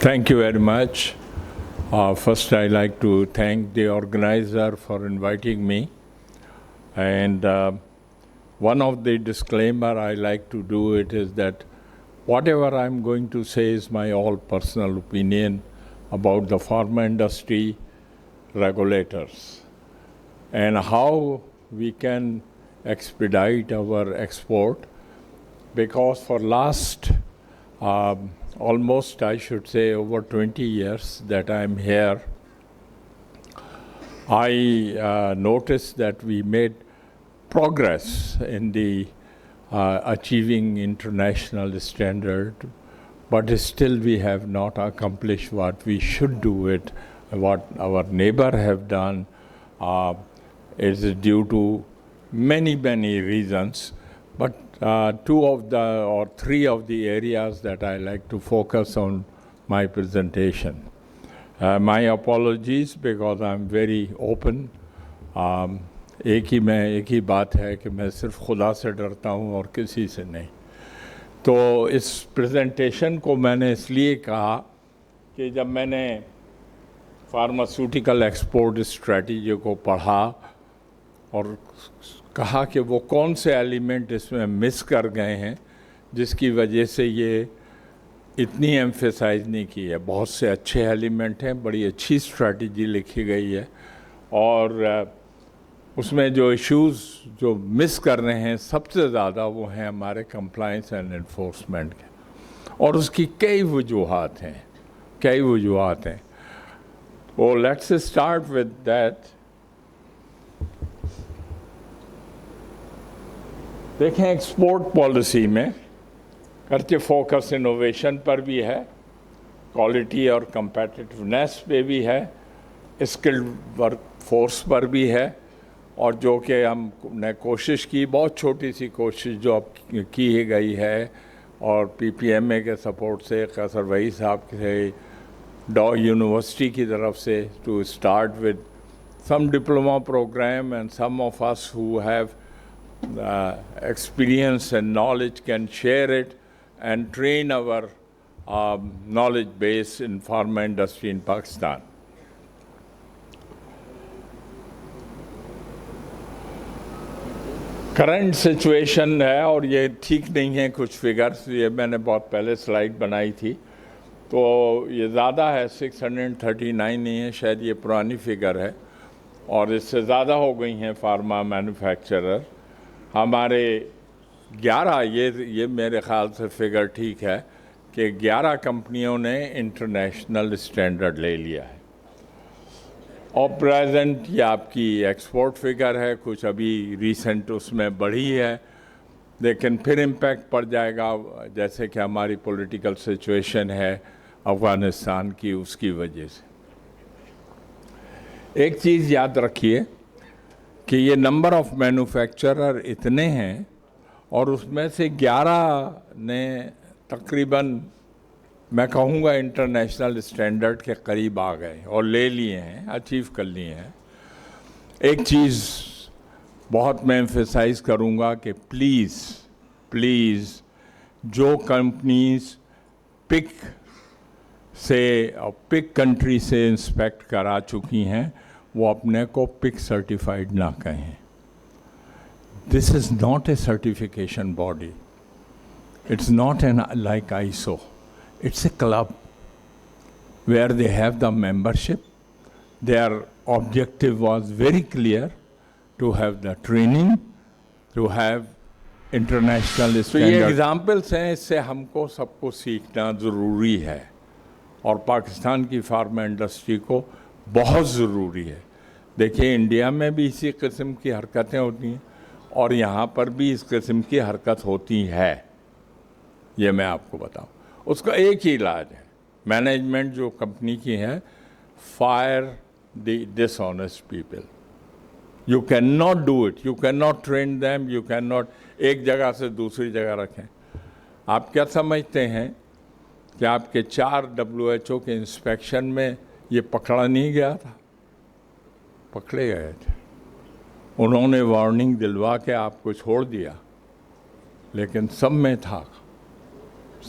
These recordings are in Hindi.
Thank you very much. First, I'd like to thank the organizer for inviting me. And one of the disclaimer I like to do it is that whatever I'm going to say is my all personal opinion about the pharma industry, regulators, and how we can expedite our export. Because for last almost, I should say, over 20 years that I'm here, I noticed that we made progress in the achieving international standard, but still we have not accomplished what we should do it, what our neighbor have done. Is due to many reasons, but three of the areas that I like to focus on my presentation. My apologies because I'm very open. एक ही बात है कि मैं सिर्फ खुदा से डरता हूँ और किसी से नहीं. तो इस प्रेजेंटेशन को मैंने इसलिए कहा कि जब मैंने फार्मास्यूटिकल एक्सपोर्ट स्ट्रेटजी को पढ़ा और कहा कि वो कौन से एलिमेंट इसमें मिस कर गए हैं जिसकी वजह से ये इतनी एम्फेसाइज नहीं की है. बहुत से अच्छे एलिमेंट हैं, बड़ी अच्छी स्ट्रेटजी लिखी गई है और उसमें जो इश्यूज़ जो मिस कर रहे हैं सबसे ज़्यादा वो हैं हमारे कंप्लायंस एंड एनफोर्समेंट के, और उसकी कई वजूहात हैं. वो लेट्स स्टार्ट विद दैट. देखें, एक्सपोर्ट पॉलिसी में करके फोकस इनोवेशन पर भी है, क्वालिटी और कंपेटिटिवनेस पे भी है, स्किल्ड वर्क फोर्स पर भी है, और जो कि हमने कोशिश की, बहुत छोटी सी कोशिश जो अब की ही गई है और पीपीएमए के सपोर्ट से, कैसर वही साहब के डॉ यूनिवर्सिटी की तरफ से, to start with some diploma program, and some of us who have experience and knowledge can share it and train our knowledge base in pharma industry in Pakistan. Current situation है और ये ठीक नहीं है. कुछ फिगर्स ये मैंने बहुत पहले स्लाइड बनाई थी, तो ये ज़्यादा है, 639 नहीं है, शायद ये पुरानी फिगर है, और इससे ज़्यादा हो गई हैं फार्मा मैन्युफैक्चरर. हमारे 11, ये मेरे ख़्याल से फिगर ठीक है कि 11 कंपनियों ने इंटरनेशनल स्टैंडर्ड ले लिया है. और प्रेजेंट ये आपकी एक्सपोर्ट फिगर है, कुछ अभी रीसेंट उसमें बढ़ी है, लेकिन फिर इम्पैक्ट पड़ जाएगा जैसे कि हमारी पॉलिटिकल सिचुएशन है अफ़गानिस्तान की, उसकी वजह से. एक चीज़ याद रखिए कि ये नंबर ऑफ़ मैन्युफैक्चरर इतने हैं और उसमें से 11 ने तकरीबन, मैं कहूँगा, इंटरनेशनल स्टैंडर्ड के करीब आ गए और ले लिए हैं, अचीव कर लिए हैं. एक चीज़ बहुत मैं एम्फेसाइज़ करूँगा कि प्लीज़ जो कंपनीज पिक कंट्री से इंस्पेक्ट करा चुकी हैं वो अपने को पिक सर्टिफाइड ना कहें. This is not a certification body, it's not an like ISO. It's a club where they have the membership. Their objective was very clear, to have the training, to have international standards. तो ये एग्जाम्पल्स हैं, इससे हमको सबको सीखना ज़रूरी है और पाकिस्तान की फार्मा इंडस्ट्री को बहुत ज़रूरी है. देखिए, इंडिया में भी इसी किस्म की हरकतें होती हैं और यहाँ पर भी इस किस्म की हरकत होती है. ये मैं आपको बताऊँ. उसका एक ही इलाज है, मैनेजमेंट जो कंपनी की है, fire the dishonest people. You can not do it, you can not train them, you can not एक जगह से दूसरी जगह रखें. आप क्या समझते हैं कि आपके 4 WHO के इंस्पेक्शन में ये पकड़ा नहीं गया था? पकड़े गए थे. उन्होंने वार्निंग दिलवा के आपको छोड़ दिया, लेकिन सब में था,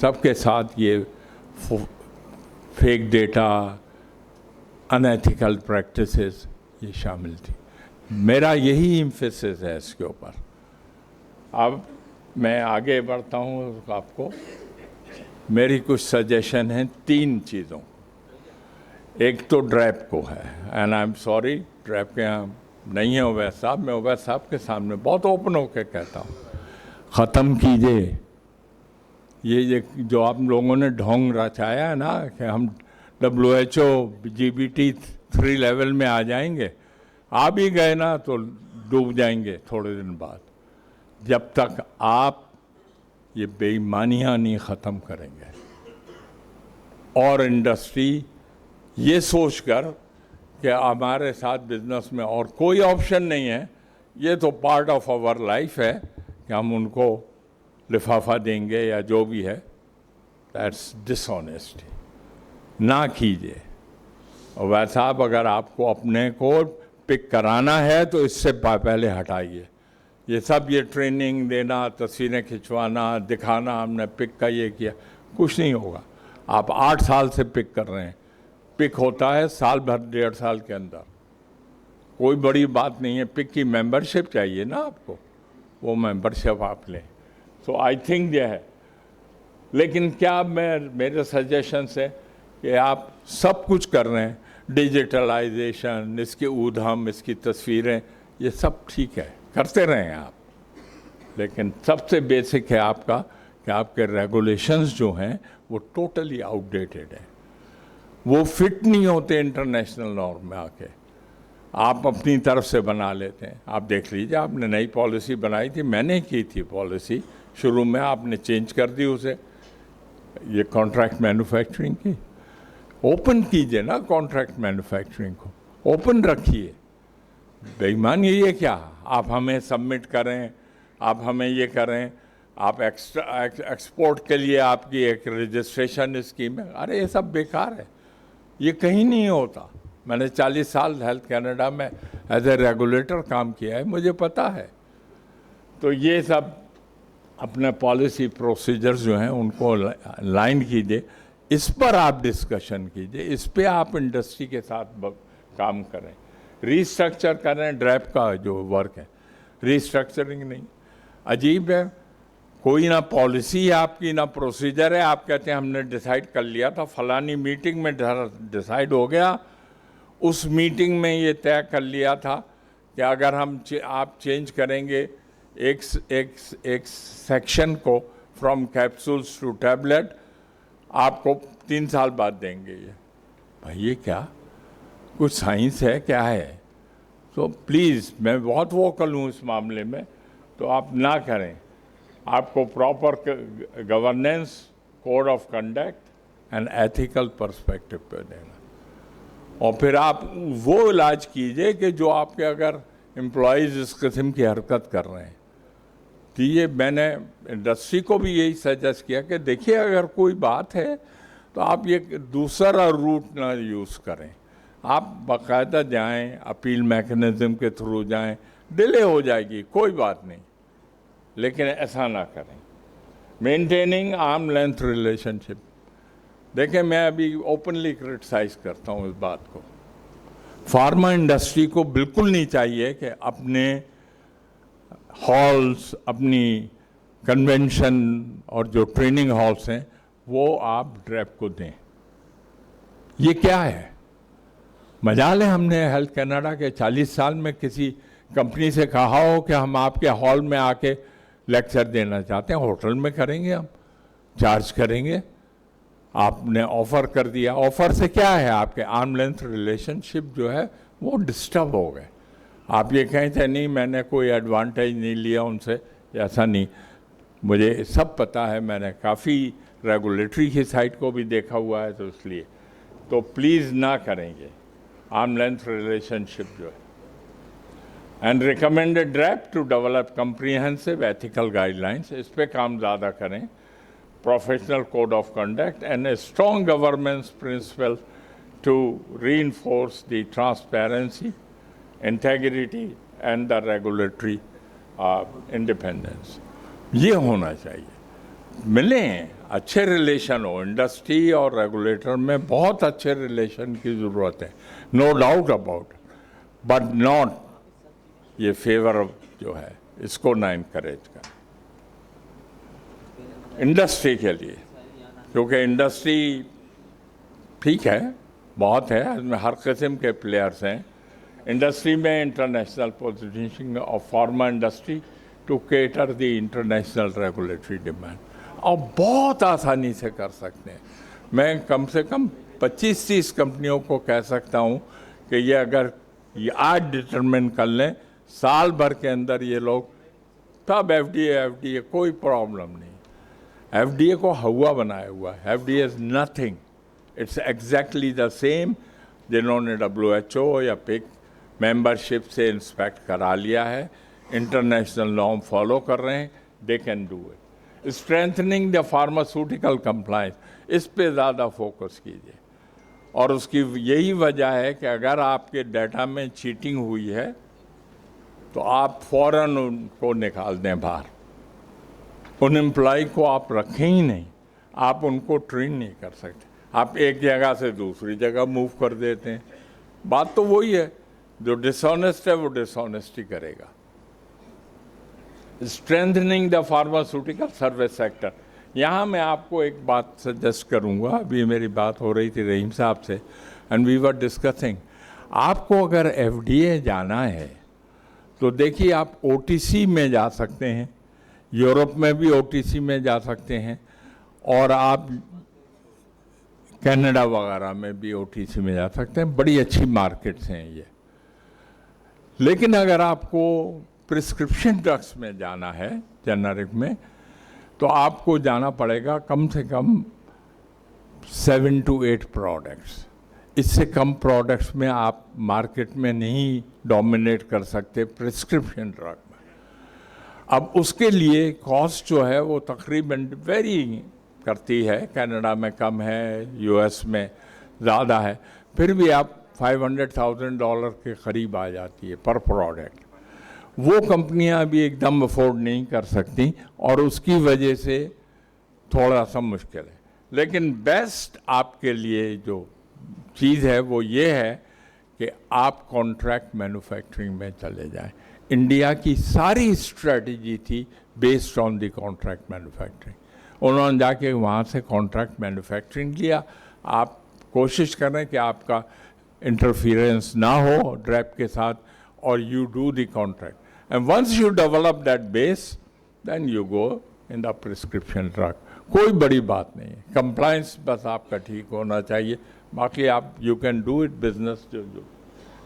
सबके साथ ये फेक डेटा, अनएथिकल प्रैक्टिसेस ये शामिल थी। मेरा यही एम्फेसिस है इसके ऊपर। अब मैं आगे बढ़ता हूँ, आपको मेरी कुछ सजेशन है 3 चीज़ों। एक तो ड्रैप को है, एंड आई एम सॉरी ड्रैप के यहाँ नहीं है उवैस साहब, मैं उवैस साहब के सामने बहुत ओपन होकर कहता हूँ, ख़त्म कीजिए ये जो आप लोगों ने ढोंग रचाया है ना कि हम WHO GBT3 लेवल में आ जाएंगे। आ भी गए ना तो डूब जाएंगे थोड़े दिन बाद, जब तक आप ये बेईमानियाँ नहीं ख़त्म करेंगे। और इंडस्ट्री ये सोचकर कि हमारे साथ बिजनेस में और कोई ऑप्शन नहीं है, ये तो पार्ट ऑफ आवर लाइफ है कि हम उनको लिफाफा देंगे या जो भी है, दैट्स डिसऑनेस्टी। ना कीजिए। और वैसा आप अगर आपको अपने को पिक कराना है तो इससे पहले हटाइए। ये सब ये ट्रेनिंग देना, तस्वीरें खिंचवाना, दिखाना हमने पिक का ये किया, कुछ नहीं होगा। आप 8 साल से पिक कर रहे हैं, पिक होता है साल भर 1.5 साल के अंदर, कोई बड़ी बात नहीं है। पिक की मेंबरशिप चाहिए ना आपको, वो मेंबरशिप आप लें। सो आई थिंक ये है। लेकिन क्या मेरे सजेशन है कि आप सब कुछ कर रहे हैं, डिजिटलाइजेशन, इसके ऊधम, इसकी तस्वीरें, ये सब ठीक है, करते रहें आप। लेकिन सबसे बेसिक है आपका कि आपके रेगुलेशंस जो हैं वो टोटली आउटडेटेड है, वो फिट नहीं होते इंटरनेशनल नॉर्म में आके। आप अपनी तरफ से बना लेते हैं। आप देख लीजिए, आपने नई पॉलिसी बनाई थी, मैंने की थी पॉलिसी शुरू में, आपने चेंज कर दी उसे, ये कॉन्ट्रैक्ट मैन्युफैक्चरिंग की। ओपन कीजिए ना कॉन्ट्रैक्ट मैन्युफैक्चरिंग को, ओपन रखिए। बेईमानी ये क्या, आप हमें सबमिट करें, आप हमें ये करें, आप एक्सपोर्ट के लिए आपकी एक रजिस्ट्रेशन स्कीम है, अरे ये सब बेकार है, ये कहीं नहीं होता। मैंने 40 साल हेल्थ कनाडा में एज ए रेगुलेटर काम किया है, मुझे पता है। तो ये सब अपने पॉलिसी प्रोसीजर्स जो हैं उनको लाइन कीजिए, इस पर आप डिस्कशन कीजिए, इस पे आप इंडस्ट्री के साथ काम करें, रीस्ट्रक्चर करें। ड्रैप का जो वर्क है, रीस्ट्रक्चरिंग नहीं। अजीब है, कोई ना पॉलिसी है आपकी, ना प्रोसीजर है। आप कहते हैं हमने डिसाइड कर लिया था, फलानी मीटिंग में डिसाइड हो गया, उस मीटिंग में ये तय कर लिया था कि अगर आप चेंज करेंगे एक सेक्शन को फ्रॉम कैप्सूल्स टू टैबलेट, आपको 3 साल बाद देंगे। ये भाई ये क्या, कुछ साइंस है क्या है? तो प्लीज़, मैं बहुत वोकल हूँ इस मामले में, तो आप ना करें। आपको proper governance, code of conduct and ethical perspective पे देना, और फिर आप वो इलाज कीजिए कि जो आपके अगर एम्प्लॉयज़ इस किस्म की हरकत कर रहे हैं। तो ये मैंने इंडस्ट्री को भी यही सजेस्ट किया कि देखिए, अगर कोई बात है तो आप ये दूसरा रूट ना यूज़ करें, आप बाकायदा जाएं, अपील मैकेनिज़्म के थ्रू जाएं, डिले हो जाएगी कोई बात नहीं, लेकिन ऐसा ना करें। मेंटेनिंग आर्म लेंथ रिलेशनशिप, देखें मैं अभी ओपनली क्रिटिसाइज करता हूँ इस बात को। फार्मा इंडस्ट्री को बिल्कुल नहीं चाहिए कि अपने हॉल्स, अपनी कन्वेंशन और जो ट्रेनिंग हॉल्स हैं वो आप ड्रैप को दें। ये क्या है, मजाल है हमने हेल्थ कनाडा के 40 साल में किसी कंपनी से कहा हो कि हम आपके हॉल में आके लेक्चर देना चाहते हैं? होटल में करेंगे, हम चार्ज करेंगे। आपने ऑफर कर दिया, ऑफर से क्या है, आपके आर्म लेंथ रिलेशनशिप जो है वो डिस्टर्ब हो गए। आप ये कहें थे नहीं मैंने कोई एडवांटेज नहीं लिया उनसे, ऐसा नहीं, मुझे सब पता है, मैंने काफ़ी रेगुलेटरी की साइट को भी देखा हुआ है, तो इसलिए तो प्लीज़ ना करेंगे आर्म लेंथ रिलेशनशिप जो है। And recommended DRAP to develop comprehensive ethical guidelines, इस पे काम ज़्यादा करें, professional code of conduct and a strong governance principle to reinforce the transparency, integrity and the regulatory independence. ये होना चाहिए। मिलें, अच्छे रिलेशन हो। इंडस्ट्री और रेगुलेटर में बहुत अच्छे रिलेशन की ज़रूरत है, no doubt about, but not ये फेवर जो है इसको ना इनकरेज कर इंडस्ट्री के लिए, क्योंकि इंडस्ट्री ठीक है, बहुत है, इसमें हर किस्म के प्लेयर्स हैं। इंडस्ट्री में international positioning of pharma industry to cater the international regulatory demand, और बहुत आसानी से कर सकते हैं। मैं कम से कम 25-30 कंपनियों को कह सकता हूँ कि ये अगर ये आज डिटरमिन कर लें, साल भर के अंदर ये लोग तब एफडीए कोई प्रॉब्लम नहीं। एफडीए को हवा बनाया हुआ है, FDA is nothing, it's exactly the same. जिन्होंने WHO या पिक मेंबरशिप से इंस्पेक्ट करा लिया है, इंटरनेशनल नॉर्म फॉलो कर रहे हैं, they can do it. Strengthening the pharmaceutical compliance, इस पे ज़्यादा फोकस कीजिए। और उसकी यही वजह है कि अगर आपके डाटा में चीटिंग हुई है तो आप फौरन उनको निकाल दें बाहर। उन एम्प्लॉय को आप रखें ही नहीं, आप उनको ट्रेन नहीं कर सकते, आप एक जगह से दूसरी जगह मूव कर देते हैं। बात तो वही है, जो डिसऑनेस्ट है वो डिसऑनेस्टी करेगा। Strengthening the pharmaceutical service sector, यहाँ मैं आपको एक बात सजेस्ट करूँगा। अभी मेरी बात हो रही थी रहीम साहब से एंड वी वर डिस्कसिंग, आपको अगर एफडीए जाना है तो देखिए आप ओटीसी में जा सकते हैं, यूरोप में भी ओटीसी में जा सकते हैं, और आप कनाडा वगैरह में भी ओटीसी में जा सकते हैं। बड़ी अच्छी मार्केट्स हैं ये। लेकिन अगर आपको प्रिस्क्रिप्शन ड्रग्स में जाना है, जेनरिक में, तो आपको जाना पड़ेगा कम से कम 7 to 8 प्रोडक्ट्स। इससे कम प्रोडक्ट्स में आप मार्केट में नहीं डोमिनेट कर सकते प्रिस्क्रिप्शन ड्रग में। अब उसके लिए कॉस्ट जो है वो तकरीबन वेरी करती है, कनाडा में कम है, यूएस में ज़्यादा है, फिर भी आप $500,000 के करीब आ जाती है पर प्रोडक्ट। वो कंपनियां भी एकदम अफोर्ड नहीं कर सकती और उसकी वजह से थोड़ा सा मुश्किल है। लेकिन बेस्ट आपके लिए जो चीज़ है वो ये है कि आप कॉन्ट्रैक्ट मैन्युफैक्चरिंग में चले जाएं। इंडिया की सारी स्ट्रेटजी थी based on the contract manufacturing. उन्होंने जाके वहाँ से कॉन्ट्रैक्ट मैन्युफैक्चरिंग लिया। आप कोशिश करें कि आपका इंटरफियरेंस ना हो ड्रैप के साथ, और you do the contract and once you develop that base then you go in the prescription drug. कोई बड़ी बात नहीं है, कंप्लायंस बस आपका ठीक होना चाहिए, बाकी आप you can do it business जो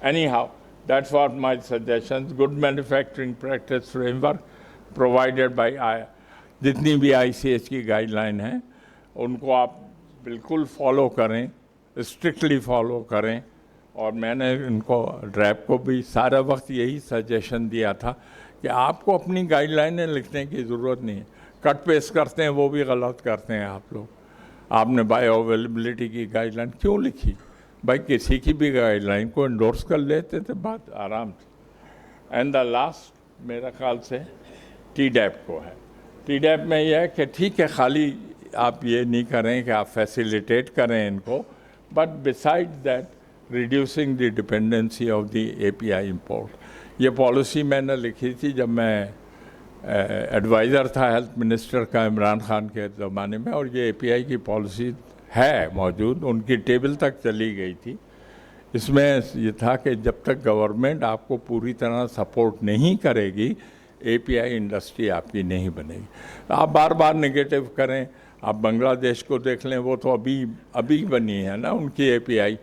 anyhow. That's what my suggestions. Good manufacturing practice framework provided by जितनी भी ICH की गाइडलाइन है उनको आप बिल्कुल फॉलो करें, स्ट्रिक्टली फॉलो करें। और मैंने इनको ड्रैप को भी सारा वक्त यही सजेशन दिया था कि आपको अपनी गाइडलाइनें लिखने की ज़रूरत नहीं है। कट पेस्ट करते हैं वो भी गलत करते हैं आप लोग। आपने बायो अवेलेबिलिटी की गाइडलाइन क्यों लिखी? भाई किसी की भी गाइडलाइन को इंडोर्स कर लेते थे, बात आराम से। एंड द लास्ट मेरा ख्याल से TDAP को है। TDAP में यह है कि ठीक है, खाली आप ये नहीं करें कि आप फैसिलिटेट करें इनको, but beside that reducing the dependency of the API import. ये पॉलिसी मैंने लिखी थी जब मैं एडवाइज़र था हेल्थ मिनिस्टर का इमरान खान के ज़माने में, और ये API की पॉलिसी है मौजूद, उनकी टेबल तक चली गई थी। इसमें ये था कि जब तक गवर्नमेंट आपको पूरी तरह सपोर्ट नहीं करेगी, API इंडस्ट्री आपकी नहीं बनेगी। आप बार बार नेगेटिव करें, आप बांग्लादेश को देख लें, वो तो अभी बनी है ना उनकी API।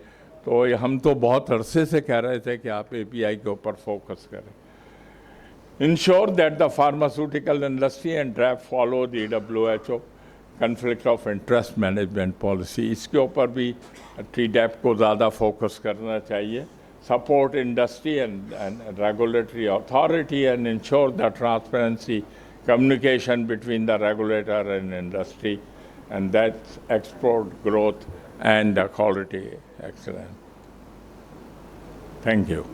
तो हम तो बहुत अरसे से कह रहे थे कि आप API के ऊपर फोकस करें। Ensure that the pharmaceutical industry and DRAP follow the WHO conflict of interest management policy। इसके ऊपर भी TDAP को ज़्यादा फोकस करना चाहिए। Support industry and regulatory authority and ensure the transparency communication between the regulator and industry, and that's export growth and quality excellence. Thank you.